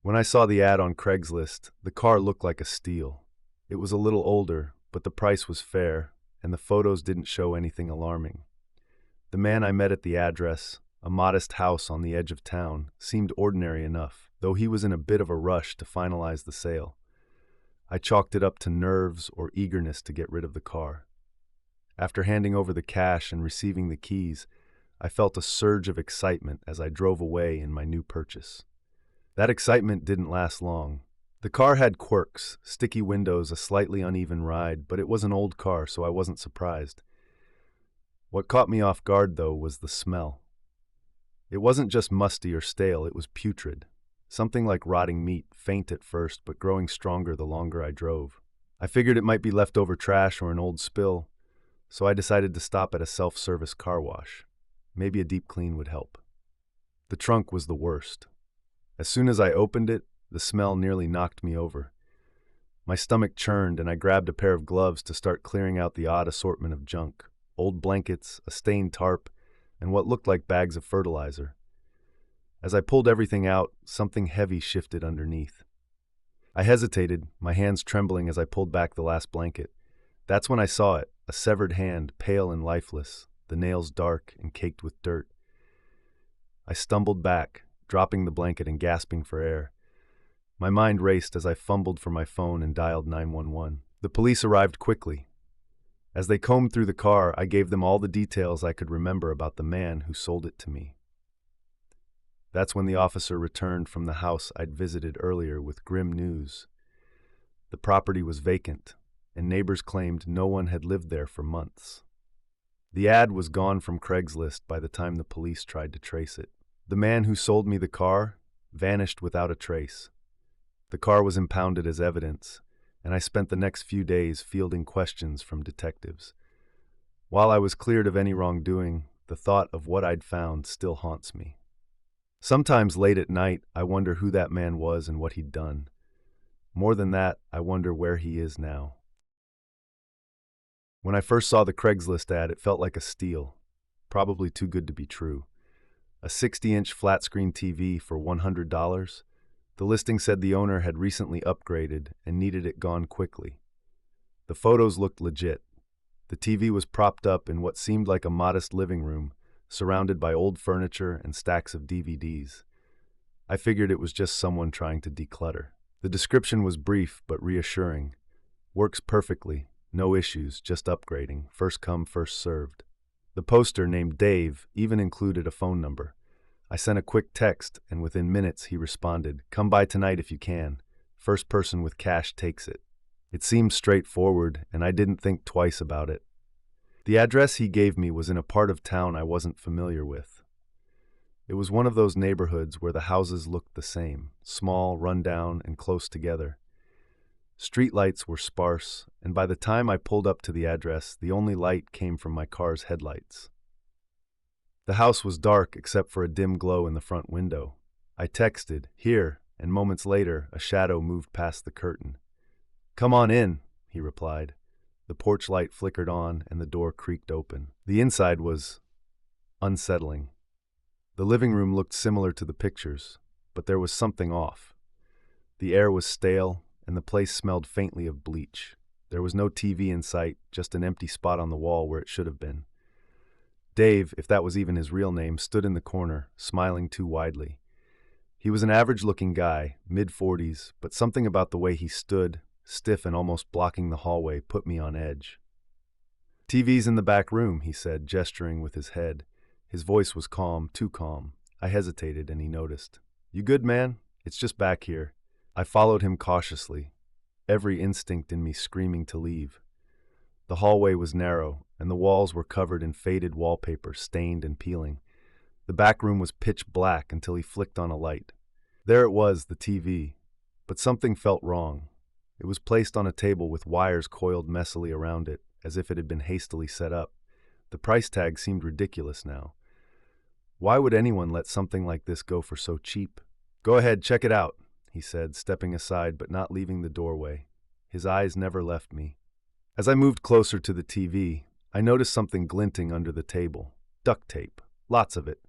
When I saw the ad on Craigslist, the car looked like a steal. It was a little older, but the price was fair, and the photos didn't show anything alarming. The man I met at the address, a modest house on the edge of town, seemed ordinary enough, though he was in a bit of a rush to finalize the sale. I chalked it up to nerves or eagerness to get rid of the car. After handing over the cash and receiving the keys, I felt a surge of excitement as I drove away in my new purchase. That excitement didn't last long. The car had quirks, sticky windows, a slightly uneven ride, but it was an old car, so I wasn't surprised. What caught me off guard, though, was the smell. It wasn't just musty or stale, it was putrid. Something like rotting meat, faint at first, but growing stronger the longer I drove. I figured it might be leftover trash or an old spill, so I decided to stop at a self-service car wash. Maybe a deep clean would help. The trunk was the worst. As soon as I opened it, the smell nearly knocked me over. My stomach churned and I grabbed a pair of gloves to start clearing out the odd assortment of junk. Old blankets, a stained tarp, and what looked like bags of fertilizer. As I pulled everything out, something heavy shifted underneath. I hesitated, my hands trembling as I pulled back the last blanket. That's when I saw it, a severed hand, pale and lifeless, the nails dark and caked with dirt. I stumbled back, dropping the blanket and gasping for air. My mind raced as I fumbled for my phone and dialed 911. The police arrived quickly. As they combed through the car, I gave them all the details I could remember about the man who sold it to me. That's when the officer returned from the house I'd visited earlier with grim news. The property was vacant, and neighbors claimed no one had lived there for months. The ad was gone from Craigslist by the time the police tried to trace it. The man who sold me the car vanished without a trace. The car was impounded as evidence, and I spent the next few days fielding questions from detectives. While I was cleared of any wrongdoing, the thought of what I'd found still haunts me. Sometimes late at night, I wonder who that man was and what he'd done. More than that, I wonder where he is now. When I first saw the Craigslist ad, it felt like a steal, probably too good to be true. A 60-inch flat-screen TV for $100. The listing said the owner had recently upgraded and needed it gone quickly. The photos looked legit. The TV was propped up in what seemed like a modest living room, surrounded by old furniture and stacks of DVDs. I figured it was just someone trying to declutter. The description was brief but reassuring. Works perfectly, no issues, just upgrading, first come, first served. The poster, named Dave, even included a phone number. I sent a quick text, and within minutes he responded, "Come by tonight if you can. First person with cash takes it." It seemed straightforward, and I didn't think twice about it. The address he gave me was in a part of town I wasn't familiar with. It was one of those neighborhoods where the houses looked the same, small, run-down, and close together. Streetlights were sparse, and by the time I pulled up to the address, the only light came from my car's headlights. The house was dark except for a dim glow in the front window. I texted, "Here," and moments later, a shadow moved past the curtain. "Come on in," he replied. The porch light flickered on, and the door creaked open. The inside was unsettling. The living room looked similar to the pictures, but there was something off. The air was stale, and the place smelled faintly of bleach. There was no TV in sight, just an empty spot on the wall where it should have been. Dave, if that was even his real name, stood in the corner, smiling too widely. He was an average-looking guy, mid-40s, but something about the way he stood, stiff and almost blocking the hallway, put me on edge. "TV's in the back room," he said, gesturing with his head. His voice was calm, too calm. I hesitated, and he noticed. "You good, man? It's just back here." I followed him cautiously, every instinct in me screaming to leave. The hallway was narrow, and the walls were covered in faded wallpaper, stained and peeling. The back room was pitch black until he flicked on a light. There it was, the TV. But something felt wrong. It was placed on a table with wires coiled messily around it, as if it had been hastily set up. The price tag seemed ridiculous now. Why would anyone let something like this go for so cheap? "Go ahead, check it out," he said, stepping aside but not leaving the doorway. His eyes never left me. As I moved closer to the TV, I noticed something glinting under the table. Duct tape. Lots of it.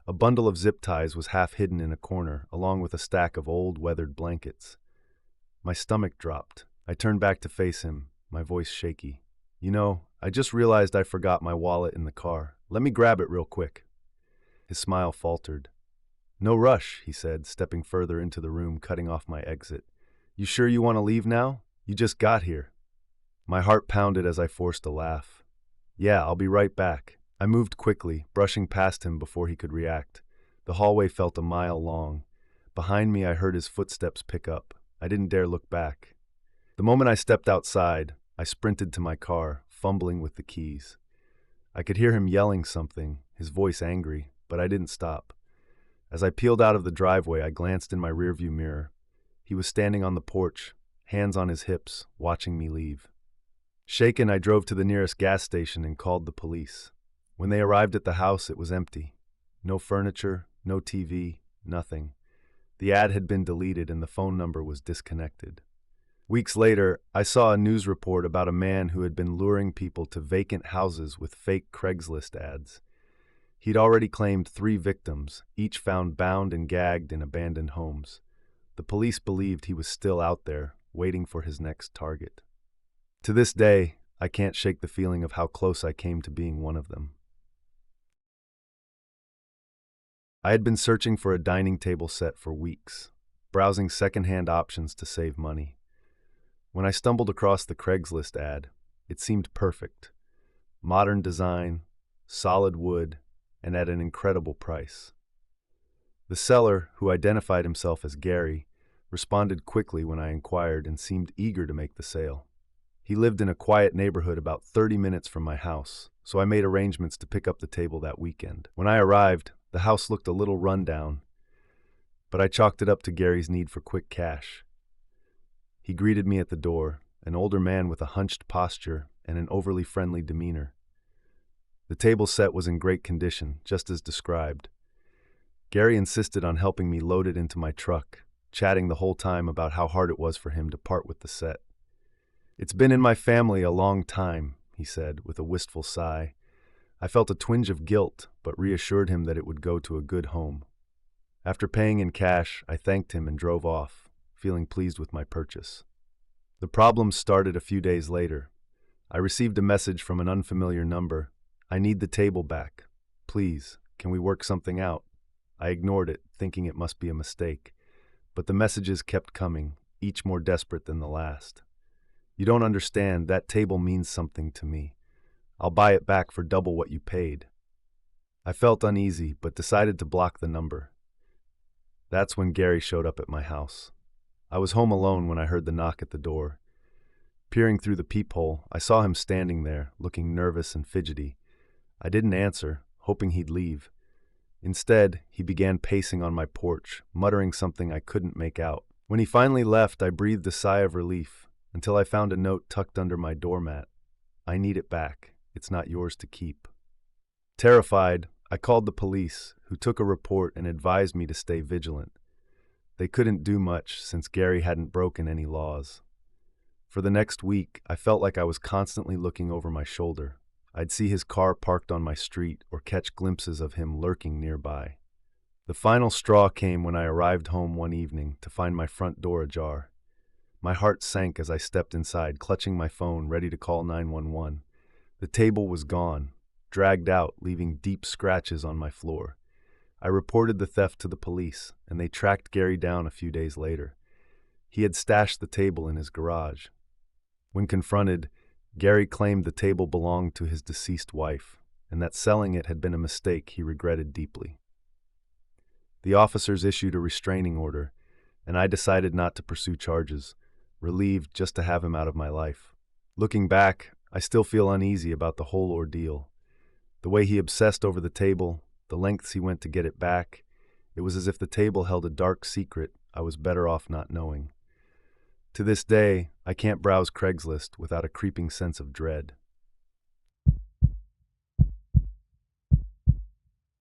A bundle of zip ties was half hidden in a corner, along with a stack of old, weathered blankets. My stomach dropped. I turned back to face him, my voice shaky. "You know, I just realized I forgot my wallet in the car. Let me grab it real quick." His smile faltered. "No rush," he said, stepping further into the room, cutting off my exit. "You sure you want to leave now? You just got here." My heart pounded as I forced a laugh. "Yeah, I'll be right back." I moved quickly, brushing past him before he could react. The hallway felt a mile long. Behind me, I heard his footsteps pick up. I didn't dare look back. The moment I stepped outside, I sprinted to my car, fumbling with the keys. I could hear him yelling something, his voice angry, but I didn't stop. As I peeled out of the driveway, I glanced in my rearview mirror. He was standing on the porch, hands on his hips, watching me leave. Shaken, I drove to the nearest gas station and called the police. When they arrived at the house, it was empty. No furniture, no TV, nothing. The ad had been deleted and the phone number was disconnected. Weeks later, I saw a news report about a man who had been luring people to vacant houses with fake Craigslist ads. He'd already claimed 3 victims, each found bound and gagged in abandoned homes. The police believed he was still out there, waiting for his next target. To this day, I can't shake the feeling of how close I came to being one of them. I had been searching for a dining table set for weeks, browsing secondhand options to save money. When I stumbled across the Craigslist ad, it seemed perfect. Modern design, solid wood, and at an incredible price. The seller, who identified himself as Gary, responded quickly when I inquired and seemed eager to make the sale. He lived in a quiet neighborhood about 30 minutes from my house, so I made arrangements to pick up the table that weekend. When I arrived, the house looked a little run-down, but I chalked it up to Gary's need for quick cash. He greeted me at the door, an older man with a hunched posture and an overly friendly demeanor. The table set was in great condition, just as described. Gary insisted on helping me load it into my truck, chatting the whole time about how hard it was for him to part with the set. "It's been in my family a long time," he said, with a wistful sigh. I felt a twinge of guilt, but reassured him that it would go to a good home. After paying in cash, I thanked him and drove off, feeling pleased with my purchase. The problems started a few days later. I received a message from an unfamiliar number. "I need the table back. Please, can we work something out?" I ignored it, thinking it must be a mistake. But the messages kept coming, each more desperate than the last. "You don't understand, that table means something to me. I'll buy it back for double what you paid." I felt uneasy, but decided to block the number. That's when Gary showed up at my house. I was home alone when I heard the knock at the door. Peering through the peephole, I saw him standing there, looking nervous and fidgety. I didn't answer, hoping he'd leave. Instead, he began pacing on my porch, muttering something I couldn't make out. When he finally left, I breathed a sigh of relief, until I found a note tucked under my doormat. "I need it back. It's not yours to keep." Terrified, I called the police, who took a report and advised me to stay vigilant. They couldn't do much since Gary hadn't broken any laws. For the next week, I felt like I was constantly looking over my shoulder. I'd see his car parked on my street or catch glimpses of him lurking nearby. The final straw came when I arrived home one evening to find my front door ajar. My heart sank as I stepped inside, clutching my phone, ready to call 911. The table was gone, dragged out, leaving deep scratches on my floor. I reported the theft to the police, and they tracked Gary down a few days later. He had stashed the table in his garage. When confronted, Gary claimed the table belonged to his deceased wife, and that selling it had been a mistake he regretted deeply. The officers issued a restraining order, and I decided not to pursue charges, relieved just to have him out of my life. Looking back, I still feel uneasy about the whole ordeal. The way he obsessed over the table, the lengths he went to get it back, it was as if the table held a dark secret I was better off not knowing. To this day, I can't browse Craigslist without a creeping sense of dread.